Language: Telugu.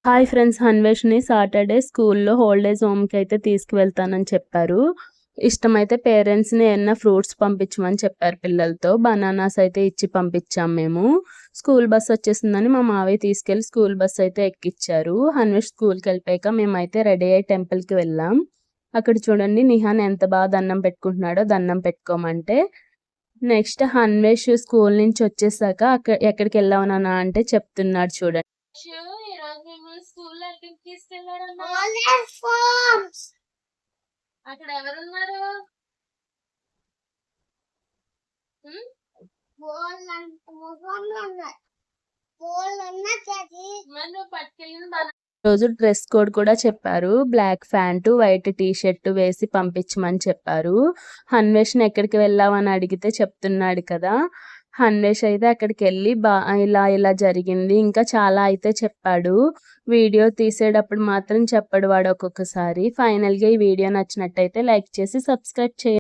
హాయ్ ఫ్రెండ్స్, అన్వేష్ని సాటర్డే స్కూల్లో హోల్డేస్ హోమ్కి అయితే తీసుకువెళ్తానని చెప్పారు. ఇష్టమైతే పేరెంట్స్ని ఏమన్నా ఫ్రూట్స్ పంపించమని చెప్పారు. పిల్లలతో బనానాస్ అయితే ఇచ్చి పంపించాం. మేము స్కూల్ బస్ వచ్చేసిందని మా మావయ్య తీసుకెళ్ళి స్కూల్ బస్ అయితే ఎక్కిచ్చారు. అన్వేష్ స్కూల్కి వెళ్ళిపోయాక మేమైతే రెడీ అయ్యి టెంపుల్కి వెళ్ళాం. అక్కడ చూడండి నిహాన్ ఎంత బాగా దండం పెట్టుకుంటున్నాడో, దండం పెట్టుకోమంటే. నెక్స్ట్ అన్వేష్ స్కూల్ నుంచి వచ్చేసాక ఎక్కడికి వెళ్ళావు నాన్న అంటే చెప్తున్నాడు చూడండి. అక్కడ ఎవరున్నారు? రోజు డ్రెస్ కోడ్ కూడా చెప్పారు. Black pant, white T shirt వేసి పంపించమని చెప్పారు. అన్వేషణ ఎక్కడికి వెళ్ళావని అడిగితే చెప్తున్నాడు కదా. అన్వేష్ అయితే అక్కడికి వెళ్ళి ఇలా ఇలా జరిగింది ఇంకా చాలా అయితే చెప్పాడు. వీడియో తీసేటప్పుడు మాత్రం చెప్పడు వాడు ఒక్కొక్కసారి. ఫైనల్గా ఈ వీడియో నచ్చినట్టయితే లైక్ చేసి సబ్స్క్రైబ్ చేయండి.